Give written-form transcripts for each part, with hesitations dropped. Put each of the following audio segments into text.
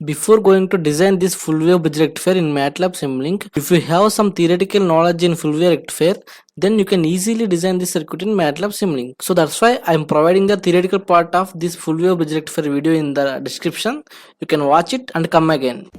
Before going to design this full wave bridge rectifier in MATLAB Simulink, if you have some theoretical knowledge in full wave rectifier, then you can easily design this circuit in MATLAB Simulink. So that's why I'm providing the theoretical part of this full wave bridge rectifier video in the description. You can watch it and come again.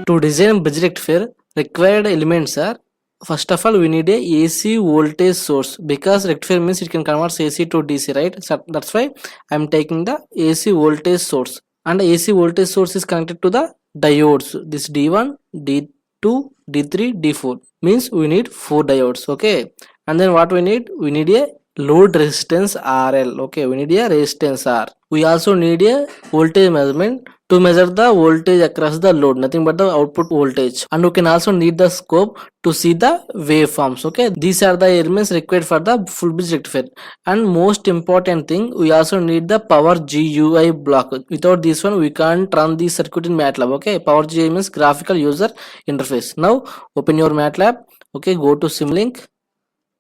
To design bridge rectifier, required elements are, first of all, we need a AC voltage source, because rectifier means it can convert AC to DC, right? So that's why I'm taking the AC voltage source, and the AC voltage source is connected to the diodes. This D1, D2, D3, D4 means we need 4 diodes. Okay, and then what we need a load resistance RL. Okay, we need a resistance R. We also need a voltage measurement to measure the voltage across the load, nothing but the output voltage, and we can also need the scope to see the waveforms. Okay, these are the elements required for the full bridge rectifier. And most important thing, we also need the power GUI block. Without this one we can't run the circuit in MATLAB. Okay, power GUI means graphical user interface. Now open your MATLAB. Okay, go to Simulink.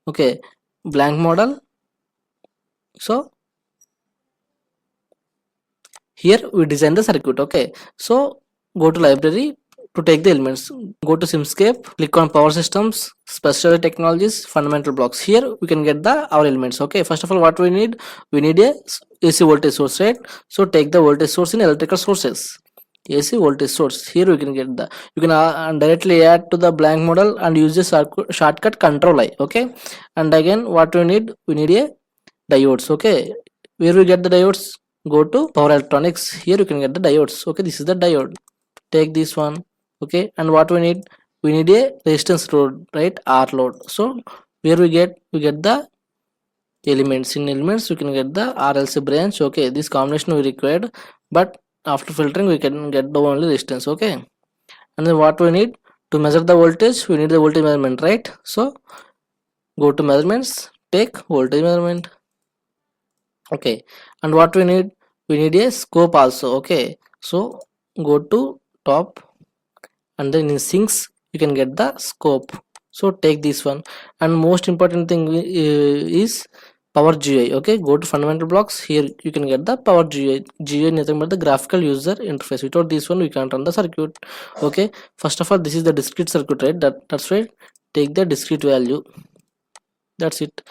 Okay, blank model. So here we design the circuit. Okay, so go to library to take the elements, go to Simscape, click on power systems, special technologies, fundamental blocks. Here we can get our elements. Okay, first of all, what we need a AC voltage source, right? So take the voltage source in electrical sources, AC voltage source. Here we can get you can directly add to the blank model and use the shortcut Control I. Okay, and again what we need a diodes. Okay, where we get the diodes? Go to power electronics. Here you can get the diodes. Okay, this is the diode. Take this one. Okay, and what we need a resistance load, right? R load. So where we get the elements. In elements we can get the RLC branch. Okay, this combination we required, but after filtering we can get the only resistance. Okay, and then what we need to measure the voltage, we need the voltage measurement, right? So go to measurements, take voltage measurement. Okay, and what we need a scope also. Okay, so go to top, and then in sinks you can get the scope. So take this one, and most important thing is power GUI. Okay, go to fundamental blocks. Here you can get the power GUI. GUI nothing but the graphical user interface. Without this one we can't run the circuit. Okay, first of all, this is the discrete circuit, right? That's right. Take the discrete value. That's it,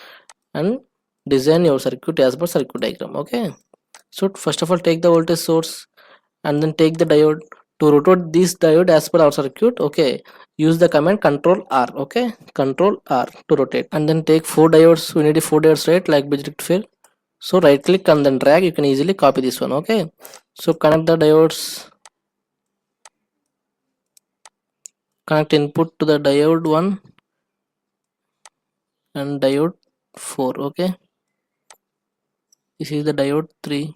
and design your circuit as per circuit diagram. Okay, so first of all, take the voltage source and then take the diode. To rotate this diode as per our circuit, okay, use the command Control R. Okay, Control R to rotate, and then take 4 diodes. We need 4 diodes, right? Like bridge rectifier. So right click and then drag. You can easily copy this one. Okay, so connect the diodes. Connect input to the diode 1 and diode 4. Okay, this is the diode 3,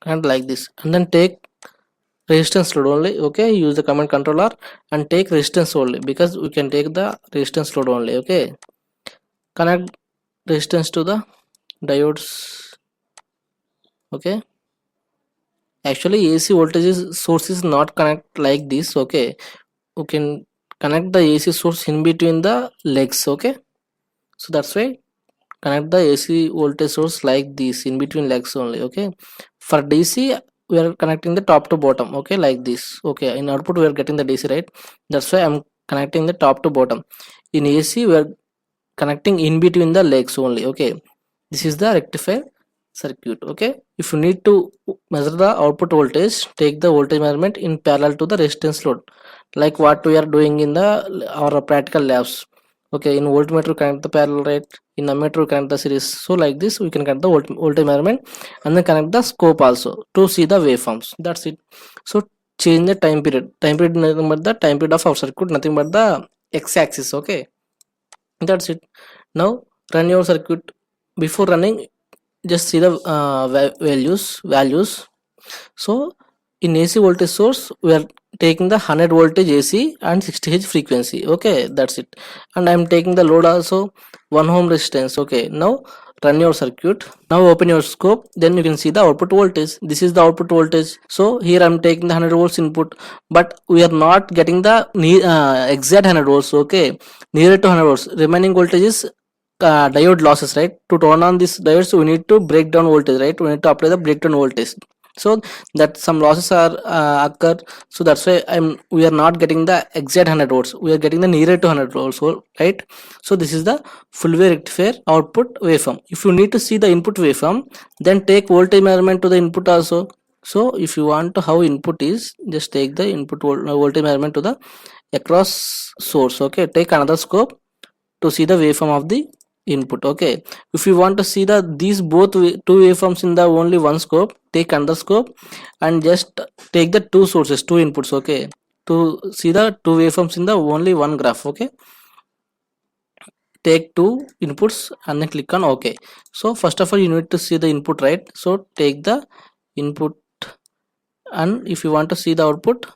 and like this, and then take resistance load only. Okay, use the command Control R and take resistance only, because we can take the resistance load only. Okay, connect resistance to the diodes. Okay, actually AC voltage source is not connect like this. Okay, we can connect the AC source in between the legs. Okay, so that's why connect the AC voltage source like this in between legs only. Okay, for DC we are connecting the top to bottom. Okay, like this. Okay, in output we are getting the DC, right? That's why I'm connecting the top to bottom. In AC we are connecting in between the legs only. Okay, this is the rectifier circuit. Okay, if you need to measure the output voltage, take the voltage measurement in parallel to the resistance load, like what we are doing in our practical labs. Okay, in voltmeter connect the parallel, right? In ammeter connect the series. So like this we can connect the voltage measurement and then connect the scope also to see the waveforms. That's it. So change the time period. Time period nothing but the time period of our circuit, nothing but the x-axis. Okay, that's it. Now run your circuit. Before running, just see the values. So in AC voltage source we are taking the 100 voltage AC and 60 Hz frequency. Okay, that's it. And I'm taking the load also 1 ohm resistance. Okay, now run your circuit. Now open your scope, then you can see the output voltage. This is the output voltage. So here I'm taking the 100 volts input, but we are not getting the exact 100 volts. Okay, nearer to 100 volts. Remaining voltage is diode losses, right? To turn on this diodes, we need to break down voltage, right? We need to apply the breakdown voltage, so that some losses are occur. So that's why we are not getting the exact 100 volts, we are getting the nearer to 100 volts, right? So this is the full wave rectifier output waveform. If you need to see the input waveform, then take voltage measurement to the input also. So if you want to how input is, just take the input voltage measurement to the across source. Okay, take another scope to see the waveform of the input. Okay, if you want to see the these both two waveforms in the only one scope, take another scope and just take the two sources, two inputs. Okay, to see the two waveforms in the only one graph. Okay, take two inputs and then click on OK. So first of all you need to see the input, right? So take the input, and if you want to see the output,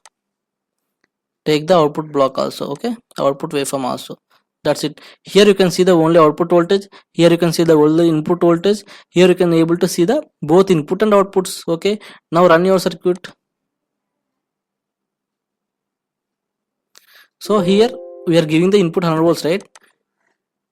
take the output block also. Okay, output waveform also. That's it. Here you can see the only output voltage, here you can see the only input voltage, here you can able to see the both input and outputs. Okay, now run your circuit. So here we are giving the input 100 volts, right?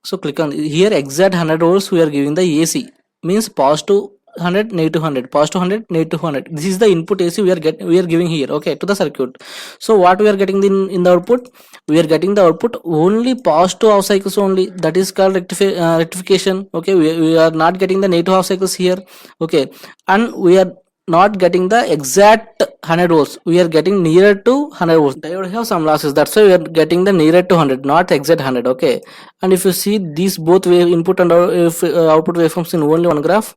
So click on here, exact 100 volts we are giving the AC, means positive 100, negative 100, positive 100, negative 100. This is the input AC we are giving here. Okay, to the circuit. So what we are getting in the output, we are getting the output only positive half cycles only. That is called rectification. Okay, we are not getting the negative half cycles here. Okay, and we are not getting the exact 100 volts, we are getting nearer to 100 volts. Diode have some losses, that's why we are getting the nearer to 100, not exact 100. Okay, and if you see these both wave input and output waveforms in only one graph,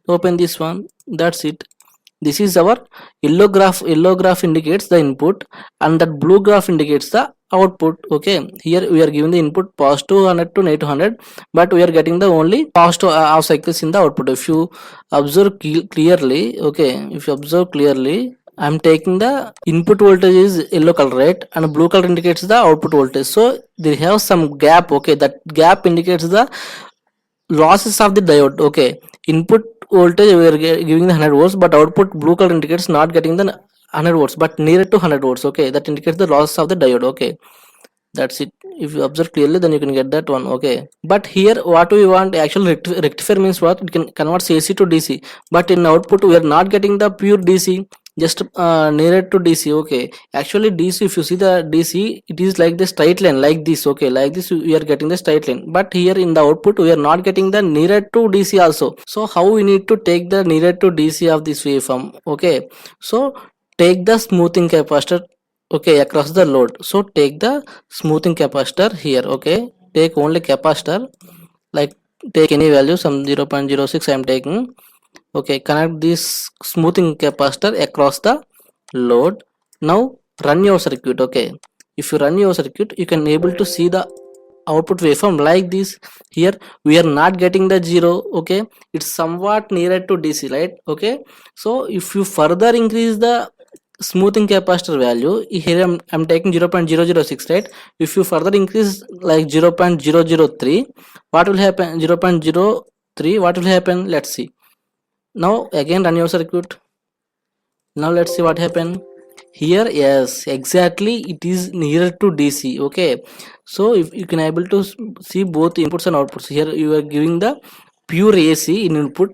open this one. That's it. This is our yellow graph. Yellow graph indicates the input and that blue graph indicates the output. Okay, here we are giving the input positive 100 to negative 100, but we are getting the only positive half cycles in the output. If you observe clearly, okay, if you observe clearly, I'm taking the input voltage is yellow color, right, and blue color indicates the output voltage. So they have some gap. Okay, that gap indicates the losses of the diode. Okay, input voltage we are giving the 100 volts, but output blue color indicates not getting the 100 volts but nearer to 100 volts. Okay, that indicates the loss of the diode. Okay, that's it. If you observe clearly, then you can get that one. Okay, but here what we want, actually rectifier means what, it can convert AC to DC, but in output we are not getting the pure DC, just nearer to DC. Okay, actually DC, if you see the DC, it is like the straight line like this. Okay, like this we are getting the straight line, but here in the output we are not getting the nearer to DC also. So how we need to take the nearer to DC of this waveform? Okay, so take the smoothing capacitor, okay, across the load. So take the smoothing capacitor here. Okay, take only capacitor, like take any value, some 0.06 I am taking. Okay, connect this smoothing capacitor across the load. Now run your circuit. Okay, if you run your circuit, you can able to see the output waveform like this. Here we are not getting the 0. Okay, it's somewhat nearer to DC, right? Okay, so if you further increase the smoothing capacitor value, here I'm taking 0.006, right? If you further increase like 0.003, what will happen? 0.03, what will happen? Let's see. Now again run your circuit. Now let's see what happened here. Yes, exactly, it is nearer to DC. Okay, so if you can able to see both inputs and outputs, here you are giving the pure AC in input,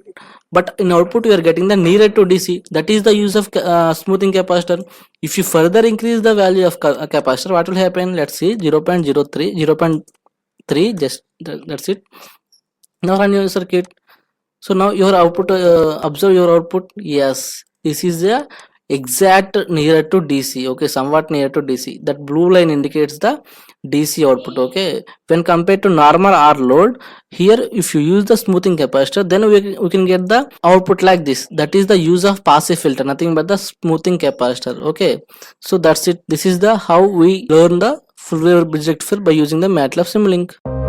but in output you are getting the nearer to DC. That is the use of smoothing capacitor. If you further increase the value of capacitor, what will happen? Let's see, 0.03, 0.3, just that's it. Now run your circuit. So now your output, observe your output. Yes, this is the exact nearer to DC. Okay, somewhat near to DC. That blue line indicates the DC output. Okay, when compared to normal R load, here if you use the smoothing capacitor, then we can get the output like this. That is the use of passive filter, nothing but the smoothing capacitor. Okay, so that's it. This is the how we learn the full wave bridge rectifier by using the MATLAB Simulink.